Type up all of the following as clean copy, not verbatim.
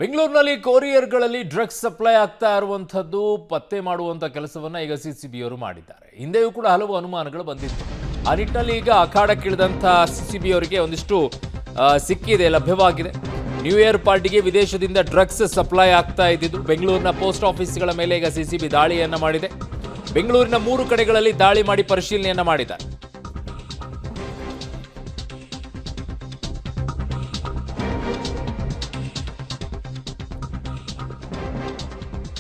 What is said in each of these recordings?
ಬೆಂಗಳೂರಿನಲ್ಲಿ ಕೊರಿಯರ್ಗಳಲ್ಲಿ drugs supply ಆಗ್ತಾ ಇರುವಂಥದ್ದು ಪತ್ತೆ ಮಾಡುವಂಥ ಕೆಲಸವನ್ನು ಈಗ ಸಿಸಿಬಿಯವರು ಮಾಡಿದ್ದಾರೆ. ಹಿಂದೆಯೂ ಕೂಡ ಹಲವು ಅನುಮಾನಗಳು ಬಂದಿತ್ತು. ಆ ನಿಟ್ಟಿನಲ್ಲಿ ಈಗ ಅಖಾಡಕ್ಕಿಳಿದಂಥ ಸಿಸಿಬಿಯವರಿಗೆ ಒಂದಿಷ್ಟು ಸಿಕ್ಕಿದೆ, ಲಭ್ಯವಾಗಿದೆ. ನ್ಯೂ ಇಯರ್ ಪಾರ್ಟಿಗೆ ವಿದೇಶದಿಂದ ಡ್ರಗ್ಸ್ ಸಪ್ಲೈ ಆಗ್ತಾ ಇದ್ದಿದ್ದು ಬೆಂಗಳೂರಿನ ಪೋಸ್ಟ್ ಆಫೀಸ್ಗಳ ಮೇಲೆ ಈಗ ಸಿಸಿಬಿ ದಾಳಿಯನ್ನು ಮಾಡಿದೆ. ಬೆಂಗಳೂರಿನ 3 ಕಡೆಗಳಲ್ಲಿ ದಾಳಿ ಮಾಡಿ ಪರಿಶೀಲನೆಯನ್ನು ಮಾಡಿದ್ದಾರೆ.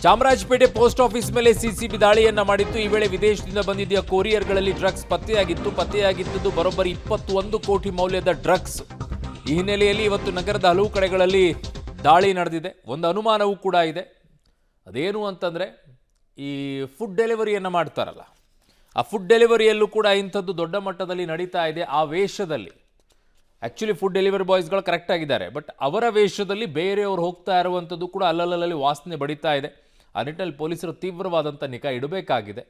ಚಾಮರಾಜಪೇಟೆ ಪೋಸ್ಟ್ ಆಫೀಸ್ ಮೇಲೆ ಸಿಸಿಬಿ ದಾಳಿಯನ್ನ ಮಾಡಿತ್ತು. ಈ ವೇಳೆ ವಿದೇಶದಿಂದ ಬಂದಿದ್ದ ಕೊರಿಯರ್ಗಳಲ್ಲಿ ಡ್ರಗ್ಸ್ ಪತ್ತೆಯಾಗಿದ್ದು ಬರೋಬ್ಬರಿ 21 ಕೋಟಿ ಮೌಲ್ಯದ ಡ್ರಗ್ಸ್. ಈ ಹಿನ್ನೆಲೆಯಲ್ಲಿ ಇವತ್ತು ನಗರದ ಹಲವು ಕಡೆಗಳಲ್ಲಿ ದಾಳಿ ನಡೆದಿದೆ. ಒಂದು ಅನುಮಾನವೂ ಕೂಡ ಇದೆ. ಅದೇನು ಅಂತಂದರೆ, ಈ ಫುಡ್ ಡೆಲಿವರಿಯನ್ನು ಮಾಡ್ತಾರಲ್ಲ, ಆ ಫುಡ್ ಡೆಲಿವರಿಯಲ್ಲೂ ಕೂಡ ಇಂಥದ್ದು ದೊಡ್ಡ ಮಟ್ಟದಲ್ಲಿ ನಡೀತಾ ಇದೆ. ಆ ವೇಷದಲ್ಲಿ ಆ್ಯಕ್ಚುಲಿ ಫುಡ್ ಡೆಲಿವರಿ ಬಾಯ್ಸ್ಗಳು ಕರೆಕ್ಟ್ ಆಗಿದ್ದಾರೆ, ಬಟ್ ಅವರ ವೇಷದಲ್ಲಿ ಬೇರೆಯವರು ಹೋಗ್ತಾ ಇರುವಂಥದ್ದು ಕೂಡ ಅಲ್ಲಲ್ಲಿ ವಾಸನೆ ಬಡಿತಾ ಇದೆ. ಆ ನಿಟ್ಟಿನಲ್ಲಿ ಪೊಲೀಸರು ತೀವ್ರವಾದಂಥ ನಿಗಾ ಇಡಬೇಕಾಗಿದೆ.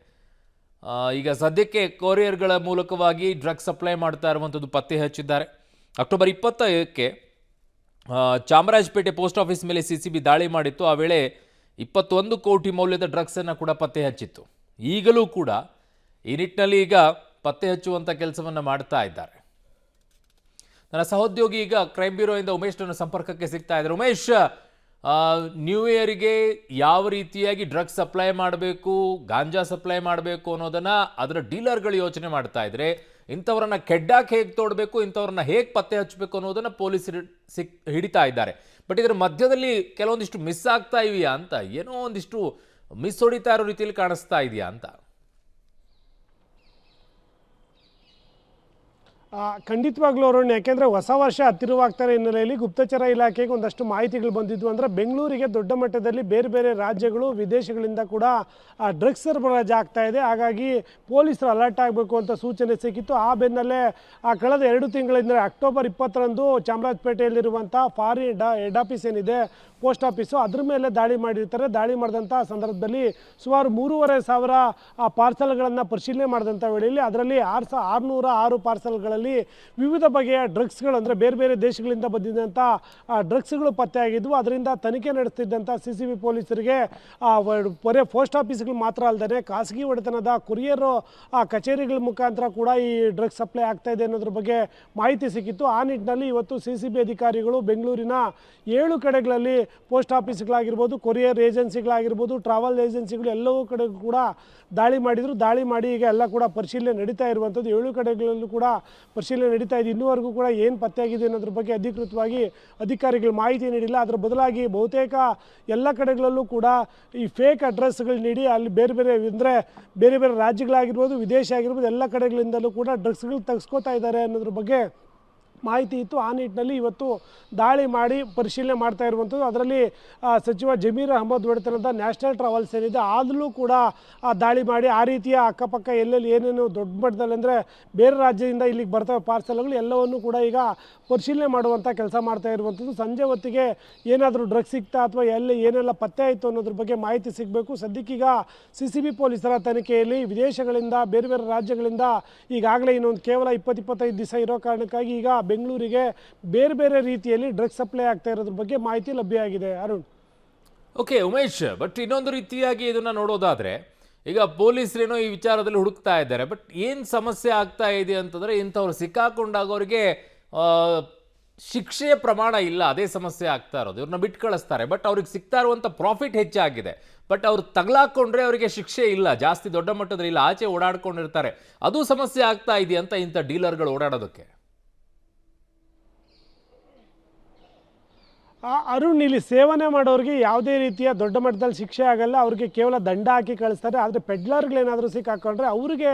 ಈಗ ಸದ್ಯಕ್ಕೆ ಕೊರಿಯರ್ಗಳ ಮೂಲಕವಾಗಿ ಡ್ರಗ್ಸ್ ಸಪ್ಲೈ ಮಾಡ್ತಾ ಇರುವಂಥದ್ದು ಪತ್ತೆ ಹಚ್ಚಿದ್ದಾರೆ. ಅಕ್ಟೋಬರ್ 20ಕ್ಕೆ ಚಾಮರಾಜಪೇಟೆ ಪೋಸ್ಟ್ ಆಫೀಸ್ ಮೇಲೆ ಸಿಸಿಬಿ ದಾಳಿ ಮಾಡಿತ್ತು. ಆ ವೇಳೆ 21 ಕೋಟಿ ಮೌಲ್ಯದ ಡ್ರಗ್ಸನ್ನು ಕೂಡ ಪತ್ತೆ ಹಚ್ಚಿತ್ತು. ಈಗಲೂ ಕೂಡ ಈ ನಿಟ್ಟಿನಲ್ಲಿ ಈಗ ಪತ್ತೆ ಹಚ್ಚುವಂಥ ಕೆಲಸವನ್ನು ಮಾಡ್ತಾ ಇದ್ದಾರೆ. ನನ್ನ ಸಹೋದ್ಯೋಗಿ ಈಗ ಕ್ರೈಮ್ ಬ್ಯೂರೋಯಿಂದ ಉಮೇಶ್ ನನ್ನ ಸಂಪರ್ಕಕ್ಕೆ ಸಿಗ್ತಾ ಇದ್ದಾರೆ. ಉಮೇಶ್, ನ್ಯೂ ಇಯರ್ಗೆ ಯಾವ ರೀತಿಯಾಗಿ ಡ್ರಗ್ಸ್ ಸಪ್ಲೈ ಮಾಡಬೇಕು, ಗಾಂಜಾ ಸಪ್ಲೈ ಮಾಡಬೇಕು ಅನ್ನೋದನ್ನು ಅದರ ಡೀಲರ್ಗಳು ಯೋಚನೆ ಮಾಡ್ತಾ ಇದ್ರೆ, ಇಂಥವ್ರನ್ನ ಕೆಡ್ಡಾಕ್ ಹೇಗೆ ತೋಡಬೇಕು, ಇಂಥವ್ರನ್ನ ಹೇಗೆ ಪತ್ತೆ ಹಚ್ಚಬೇಕು ಅನ್ನೋದನ್ನು ಪೊಲೀಸರು ಹಿಡಿತಾ ಇದ್ದಾರೆ. ಬಟ್ ಇದರ ಮಧ್ಯದಲ್ಲಿ ಕೆಲವೊಂದಿಷ್ಟು ಮಿಸ್ ಆಗ್ತಾ ಇದೆಯಾ ಅಂತ, ಏನೋ ಒಂದಿಷ್ಟು ಮಿಸ್ ಹೊಡಿತಾ ಇರೋ ರೀತಿಯಲ್ಲಿ ಕಾಣಿಸ್ತಾ ಇದೆಯಾ ಅಂತ. ಖಂಡಿತವಾಗ್ಲೂ ಅರುಣ್, ಯಾಕೆಂದರೆ ಹೊಸ ವರ್ಷ ಹತ್ತಿರವಾಗ್ತಾರೆ ಹಿನ್ನೆಲೆಯಲ್ಲಿ ಗುಪ್ತಚರ ಇಲಾಖೆಗೆ ಒಂದಷ್ಟು ಮಾಹಿತಿಗಳು ಬಂದಿದ್ವು. ಅಂದರೆ ಬೆಂಗಳೂರಿಗೆ ದೊಡ್ಡ ಮಟ್ಟದಲ್ಲಿ ಬೇರೆ ಬೇರೆ ರಾಜ್ಯಗಳು ವಿದೇಶಗಳಿಂದ ಕೂಡ ಡ್ರಗ್ಸ್ ಸರಬರಾಜು ಆಗ್ತಾ ಇದೆ. ಹಾಗಾಗಿ ಪೊಲೀಸರು ಅಲರ್ಟ್ ಆಗಬೇಕು ಅಂತ ಸೂಚನೆ ಸಿಕ್ಕಿತ್ತು. ಆ ಬೆನ್ನಲ್ಲೇ ಕಳೆದ 2 ತಿಂಗಳಿಂದ ಅಕ್ಟೋಬರ್ 20ರಂದು ಚಾಮರಾಜಪೇಟೆಯಲ್ಲಿರುವಂಥ ಫಾರಿನ್ ಹೆಡ್ ಆಫೀಸ್ ಏನಿದೆ, ಪೋಸ್ಟ್ ಆಫೀಸು, ಅದ್ರ ಮೇಲೆ ದಾಳಿ ಮಾಡಿರ್ತಾರೆ. ದಾಳಿ ಮಾಡಿದಂಥ ಸಂದರ್ಭದಲ್ಲಿ ಸುಮಾರು 3,500 ಪಾರ್ಸಲ್ಗಳನ್ನು ಪರಿಶೀಲನೆ ಮಾಡಿದಂಥ ವೇಳೆಯಲ್ಲಿ ಅದರಲ್ಲಿ 606 ಪಾರ್ಸಲ್ಗಳಲ್ಲಿ ವಿವಿಧ ಬಗೆಯ ಡ್ರಗ್ಸ್ಗಳು, ಅಂದರೆ ಬೇರೆ ಬೇರೆ ದೇಶಗಳಿಂದ ಬಂದಿದ್ದಂಥ ಡ್ರಗ್ಸ್ಗಳು ಪತ್ತೆಯಾಗಿದ್ವು. ಅದರಿಂದ ತನಿಖೆ ನಡೆಸ್ತಿದ್ದಂಥ ಸಿಸಿಬಿ ಪೊಲೀಸರಿಗೆ ಬರೀ ಪೋಸ್ಟ್ ಆಫೀಸ್ಗಳು ಮಾತ್ರ ಅಲ್ಲದೆ ಖಾಸಗಿ ಒಡೆತನದ ಕೊರಿಯರ್ ಕಚೇರಿಗಳ ಮುಖಾಂತರ ಕೂಡ ಈ ಡ್ರಗ್ಸ್ ಸಪ್ಲೈ ಆಗ್ತಾ ಇದೆ ಅನ್ನೋದ್ರ ಬಗ್ಗೆ ಮಾಹಿತಿ ಸಿಕ್ಕಿತ್ತು. ಆ ನಿಟ್ಟಿನಲ್ಲಿ ಇವತ್ತು ಸಿಸಿಬಿ ಅಧಿಕಾರಿಗಳು ಬೆಂಗಳೂರಿನ 7 ಕಡೆಗಳಲ್ಲಿ ಪೋಸ್ಟ್ ಆಫೀಸ್ಗಳಾಗಿರ್ಬೋದು, ಕೊರಿಯರ್ ಏಜೆನ್ಸಿಗಳಾಗಿರ್ಬೋದು, ಟ್ರಾವೆಲ್ ಏಜೆನ್ಸಿಗಳು ಎಲ್ಲವೂ ಕಡೆ ಕೂಡ ದಾಳಿ ಮಾಡಿದರು. ದಾಳಿ ಮಾಡಿ ಈಗ ಎಲ್ಲ ಕೂಡ ಪರಿಶೀಲನೆ ನಡೀತಾ ಇರುವಂಥದ್ದು. 7 ಕಡೆಗಳಲ್ಲೂ ಕೂಡ ಪರಿಶೀಲನೆ ನಡೀತಾ ಇದೆ. ಇನ್ನೂವರೆಗೂ ಕೂಡ ಏನು ಪತ್ತೆಯಾಗಿದೆ ಅನ್ನೋದ್ರ ಬಗ್ಗೆ ಅಧಿಕೃತವಾಗಿ ಅಧಿಕಾರಿಗಳು ಮಾಹಿತಿ ನೀಡಿಲ್ಲ. ಅದರ ಬದಲಾಗಿ ಬಹುತೇಕ ಎಲ್ಲ ಕಡೆಗಳಲ್ಲೂ ಕೂಡ ಈ ಫೇಕ್ ಅಡ್ರೆಸ್ಗಳು ನೀಡಿ ಅಲ್ಲಿ ಬೇರೆ ಬೇರೆ, ಅಂದರೆ ಬೇರೆ ಬೇರೆ ರಾಜ್ಯಗಳಾಗಿರ್ಬೋದು, ವಿದೇಶ ಆಗಿರ್ಬೋದು, ಎಲ್ಲ ಕಡೆಗಳಿಂದಲೂ ಕೂಡ ಡ್ರಗ್ಸ್ಗಳು ತೆಗೆಸ್ಕೋತಾ ಇದ್ದಾರೆ ಅನ್ನೋದ್ರ ಬಗ್ಗೆ ಮಾಹಿತಿ ಇತ್ತು. ಆ ನಿಟ್ಟಿನಲ್ಲಿ ಇವತ್ತು ದಾಳಿ ಮಾಡಿ ಪರಿಶೀಲನೆ ಮಾಡ್ತಾ ಇರುವಂಥದ್ದು. ಅದರಲ್ಲಿ ಸಚಿವ ಜಮೀರ್ ಅಹಮದ್ ಒಡೆತನದ ನ್ಯಾಷನಲ್ ಟ್ರಾವೆಲ್ಸ್ ಏನಿದೆ ಅದರಲ್ಲೂ ಕೂಡ ದಾಳಿ ಮಾಡಿ ಆ ರೀತಿಯ ಅಕ್ಕಪಕ್ಕ ಎಲ್ಲೆಲ್ಲಿ ಏನೇನು ದೊಡ್ಡ ಮಟ್ಟದಲ್ಲಿ, ಅಂದರೆ ಬೇರೆ ರಾಜ್ಯದಿಂದ ಇಲ್ಲಿಗೆ ಬರ್ತವೆ ಪಾರ್ಸಲ್ಗಳು ಎಲ್ಲವನ್ನೂ ಕೂಡ ಈಗ ಪರಿಶೀಲನೆ ಮಾಡುವಂಥ ಕೆಲಸ ಮಾಡ್ತಾ ಇರುವಂಥದ್ದು. ಸಂಜೆ ಹೊತ್ತಿಗೆ ಏನಾದರೂ ಡ್ರಗ್ಸ್ ಸಿಗ್ತಾ ಅಥವಾ ಎಲ್ಲಿ ಏನೆಲ್ಲ ಪತ್ತೆ ಆಯಿತು ಅನ್ನೋದ್ರ ಬಗ್ಗೆ ಮಾಹಿತಿ ಸಿಗಬೇಕು. ಸದ್ಯಕ್ಕೀಗ ಸಿಸಿಬಿ ಪೊಲೀಸರ ತನಿಖೆಯಲ್ಲಿ ವಿದೇಶಗಳಿಂದ, ಬೇರೆ ಬೇರೆ ರಾಜ್ಯಗಳಿಂದ ಈಗಾಗಲೇ ಇನ್ನೊಂದು ಕೇವಲ 20-25 ದಿವಸ ಇರೋ ಕಾರಣಕ್ಕಾಗಿ ಈಗ ಬೆಂಗಳೂರಿಗೆ ಬೇರೆ ಬೇರೆ ರೀತಿಯಲ್ಲಿ ಡ್ರಗ್ಸ್ ಸಪ್ಲೈ ಆಗ್ತಾ ಇರೋದ್ರ ಬಗ್ಗೆ ಮಾಹಿತಿ ಲಭ್ಯ ಆಗಿದೆ. ಅರುಣ್, ಓಕೆ ಉಮೇಶ್, ಬಟ್ ಇನ್ನೊಂದು ರೀತಿಯಾಗಿ ಇದನ್ನ ನೋಡೋದಾದ್ರೆ, ಈಗ ಪೊಲೀಸರೇನೋ ಈ ವಿಚಾರದಲ್ಲಿ ಹುಡುಕ್ತಾ ಇದ್ದಾರೆ. ಬಟ್ ಏನು ಸಮಸ್ಯೆ ಆಗ್ತಾ ಇದೆ ಅಂತಂದ್ರೆ, ಇಂಥವ್ರು ಸಿಕ್ಕಾಕೊಂಡಾಗ ಅವರಿಗೆ ಶಿಕ್ಷೆಯ ಪ್ರಮಾಣ ಇಲ್ಲ, ಅದೇ ಸಮಸ್ಯೆ ಆಗ್ತಾ ಇರೋದು. ಇವ್ರನ್ನ ಬಿಟ್ಟು ಕಳಿಸ್ತಾರೆ, ಬಟ್ ಅವ್ರಿಗೆ ಸಿಗ್ತಾ ಇರುವಂಥ ಪ್ರಾಫಿಟ್ ಹೆಚ್ಚಾಗಿದೆ. ಬಟ್ ಅವ್ರು ತಗಲಾಕೊಂಡ್ರೆ ಅವರಿಗೆ ಶಿಕ್ಷೆ ಇಲ್ಲ, ಜಾಸ್ತಿ ದೊಡ್ಡ ಮಟ್ಟದಲ್ಲಿ ಇಲ್ಲ, ಆಚೆ ಓಡಾಡ್ಕೊಂಡಿರ್ತಾರೆ. ಅದು ಸಮಸ್ಯೆ ಆಗ್ತಾ ಇದೆಯಂತ ಇಂಥ ಡೀಲರ್ಗಳು ಓಡಾಡೋದಕ್ಕೆ. ಅರುಣ್, ಇಲ್ಲಿ ಸೇವನೆ ಮಾಡೋರಿಗೆ ಯಾವುದೇ ರೀತಿಯ ದೊಡ್ಡ ಮಟ್ಟದಲ್ಲಿ ಶಿಕ್ಷೆ ಆಗಲ್ಲ, ಅವ್ರಿಗೆ ಕೇವಲ ದಂಡ ಹಾಕಿ ಕಳಿಸ್ತಾರೆ. ಆದರೆ ಪೆಡ್ಲರ್ಗಳೇನಾದರೂ ಸಿಕ್ಕಾಕೊಂಡ್ರೆ ಅವ್ರಿಗೆ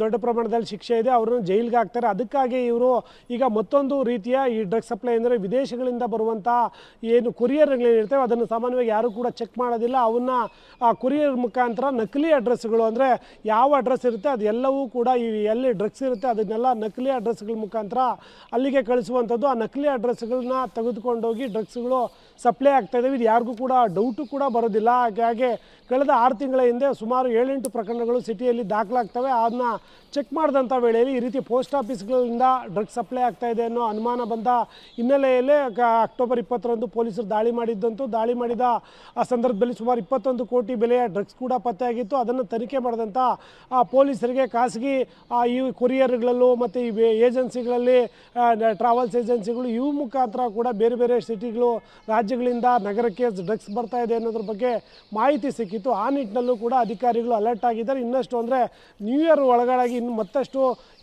ದೊಡ್ಡ ಪ್ರಮಾಣದಲ್ಲಿ ಶಿಕ್ಷೆ ಇದೆ, ಅವ್ರನ್ನ ಜೈಲಿಗೆ ಹಾಕ್ತಾರೆ. ಅದಕ್ಕಾಗಿ ಇವರು ಈಗ ಮತ್ತೊಂದು ರೀತಿಯ ಈ ಡ್ರಗ್ಸ್ ಸಪ್ಲೈ, ಅಂದರೆ ವಿದೇಶಗಳಿಂದ ಬರುವಂಥ ಏನು ಕೊರಿಯರ್ಗಳೇನಿರ್ತವೆ ಅದನ್ನು ಸಾಮಾನ್ಯವಾಗಿ ಯಾರೂ ಕೂಡ ಚೆಕ್ ಮಾಡೋದಿಲ್ಲ. ಅವನ್ನ ಕೊರಿಯರ್ ಮುಖಾಂತರ ನಕಲಿ ಅಡ್ರೆಸ್ಗಳು, ಅಂದರೆ ಯಾವ ಅಡ್ರೆಸ್ ಇರುತ್ತೆ ಅದೆಲ್ಲವೂ ಕೂಡ ಈ ಎಲ್ಲಿ ಡ್ರಗ್ಸ್ ಇರುತ್ತೆ ಅದನ್ನೆಲ್ಲ ನಕಲಿ ಅಡ್ರೆಸ್ಗಳ ಮುಖಾಂತರ ಅಲ್ಲಿಗೆ ಕಳಿಸುವಂಥದ್ದು. ಆ ನಕಲಿ ಅಡ್ರೆಸ್ಗಳನ್ನ ತೆಗೆದುಕೊಂಡೋಗಿ ಡ್ರಗ್ಸ್ ಡ್ರಗ್ಸ್ಗಳು ಸಪ್ಲೈ ಆಗ್ತಾ ಇದ್ದಾವೆ. ಇದು ಯಾರಿಗೂ ಕೂಡ ಡೌಟು ಕೂಡ ಬರೋದಿಲ್ಲ. ಹಾಗೆ ಕಳೆದ 6 ತಿಂಗಳ ಹಿಂದೆ ಸುಮಾರು 7-8 ಪ್ರಕರಣಗಳು ಸಿಟಿಯಲ್ಲಿ ದಾಖಲಾಗ್ತವೆ. ಅದನ್ನ ಚೆಕ್ ಮಾಡಿದಂಥ ವೇಳೆಯಲ್ಲಿ ಈ ರೀತಿ ಪೋಸ್ಟ್ ಆಫೀಸ್ಗಳಿಂದ ಡ್ರಗ್ಸ್ ಸಪ್ಲೈ ಆಗ್ತಾ ಇದೆ ಅನ್ನೋ ಅನುಮಾನ ಬಂದ ಹಿನ್ನೆಲೆಯಲ್ಲೇ ಅಕ್ಟೋಬರ್ 20ರಂದು ಪೊಲೀಸರು ದಾಳಿ ಮಾಡಿದ್ದಂತೂ. ದಾಳಿ ಮಾಡಿದ ಆ ಸಂದರ್ಭದಲ್ಲಿ ಸುಮಾರು 21 ಕೋಟಿ ಬೆಲೆಯ ಡ್ರಗ್ಸ್ ಕೂಡ ಪತ್ತೆಯಾಗಿತ್ತು. ಅದನ್ನು ತನಿಖೆ ಮಾಡಿದಂಥ ಪೊಲೀಸರಿಗೆ ಖಾಸಗಿ ಈ ಕೊರಿಯರ್ಗಳಲ್ಲೂ ಮತ್ತು ಈ ಏಜೆನ್ಸಿಗಳಲ್ಲಿ ಟ್ರಾವೆಲ್ಸ್ ಏಜೆನ್ಸಿಗಳು ಇವು ಮುಖಾಂತರ ಕೂಡ ಬೇರೆ ಬೇರೆ ಸಿಟಿಗಳು ರಾಜ್ಯಗಳಿಂದ ನಗರಕ್ಕೆ ಡ್ರಗ್ಸ್ ಬರ್ತಾ ಇದೆ ಅನ್ನೋದ್ರ ಬಗ್ಗೆ ಮಾಹಿತಿ ಸಿಕ್ಕಿತ್ತು. ಆ ನಿಟ್ಟಿನಲ್ಲೂ ಕೂಡ ಅಧಿಕಾರಿಗಳು ಅಲರ್ಟ್ ಆಗಿದ್ದಾರೆ. ಇನ್ನಷ್ಟು ಅಂದರೆ ನ್ಯೂ ಇಯರ್ ಒಳಗಾಗಿ ಇನ್ನು ಮತ್ತಷ್ಟು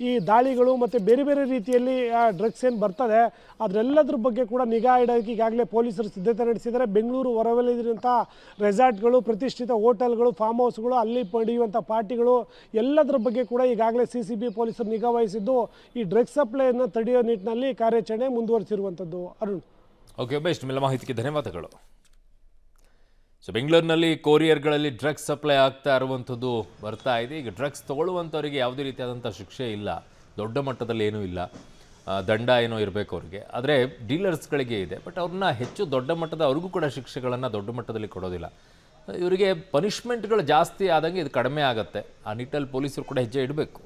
ಈ ದಾಳಿಗಳು ಮತ್ತು ಬೇರೆ ಬೇರೆ ರೀತಿಯಲ್ಲಿ ಡ್ರಗ್ಸ್ ಏನು ಬರ್ತದೆ ಅದರೆಲ್ಲದ್ರ ಬಗ್ಗೆ ಕೂಡ ನಿಗಾ ಇಡೋಕ್ಕೆ ಈಗಾಗಲೇ ಪೊಲೀಸರು ಸಿದ್ಧತೆ ನಡೆಸಿದ್ದಾರೆ. ಬೆಂಗಳೂರು ಹೊರವಲಯದಿರುವಂಥ ರೆಸಾರ್ಟ್ಗಳು, ಪ್ರತಿಷ್ಠಿತ ಹೋಟೆಲ್ಗಳು, ಫಾರ್ಮ್ ಹೌಸ್ಗಳು, ಅಲ್ಲಿ ಪಡೆಯುವಂಥ ಪಾರ್ಟಿಗಳು ಎಲ್ಲದರ ಬಗ್ಗೆ ಕೂಡ ಈಗಾಗಲೇ CCB ಪೊಲೀಸರು ನಿಗಾ ವಹಿಸಿದ್ದು ಈ ಡ್ರಗ್ಸ್ ಸಪ್ಲೈಯನ್ನು ತಡೆಯೋ ನಿಟ್ಟಿನಲ್ಲಿ ಕಾರ್ಯಾಚರಣೆ ಮುಂದುವರಿಸಿರುವಂಥದ್ದು. ಅರುಣ್. ಓಕೆ ಅಬ್ಬ, ಇಷ್ಟು ಮೇಲೆ ಮಾಹಿತಿಗೆ ಧನ್ಯವಾದಗಳು. ಸೊ ಬೆಂಗಳೂರಿನಲ್ಲಿ ಕೊರಿಯರ್ಗಳಲ್ಲಿ ಡ್ರಗ್ಸ್ ಸಪ್ಲೈ ಆಗ್ತಾ ಇರುವಂಥದ್ದು ಬರ್ತಾ ಇದೆ. ಈಗ ಡ್ರಗ್ಸ್ ತೊಗೊಳ್ಳುವಂಥವ್ರಿಗೆ ಯಾವುದೇ ರೀತಿಯಾದಂಥ ಶಿಕ್ಷೆ ಇಲ್ಲ, ದೊಡ್ಡ ಮಟ್ಟದಲ್ಲಿ ಏನೂ ಇಲ್ಲ, ದಂಡ ಏನೋ ಇರಬೇಕು ಅವ್ರಿಗೆ. ಆದರೆ ಡೀಲರ್ಸ್ಗಳಿಗೆ ಇದೆ, ಬಟ್ ಅವ್ರನ್ನ ಹೆಚ್ಚು ದೊಡ್ಡ ಮಟ್ಟದ ಅವ್ರಿಗೂ ಕೂಡ ಶಿಕ್ಷೆಗಳನ್ನು ದೊಡ್ಡ ಮಟ್ಟದಲ್ಲಿ ಕೊಡೋದಿಲ್ಲ. ಇವರಿಗೆ ಪನಿಷ್ಮೆಂಟ್ಗಳು ಜಾಸ್ತಿ ಆದಂಗೆ ಇದು ಕಡಿಮೆ ಆಗುತ್ತೆ. ಆ ನಿಟ್ಟಲ್ಲಿ ಪೊಲೀಸರು ಕೂಡ ಹೆಜ್ಜೆ ಇಡಬೇಕು.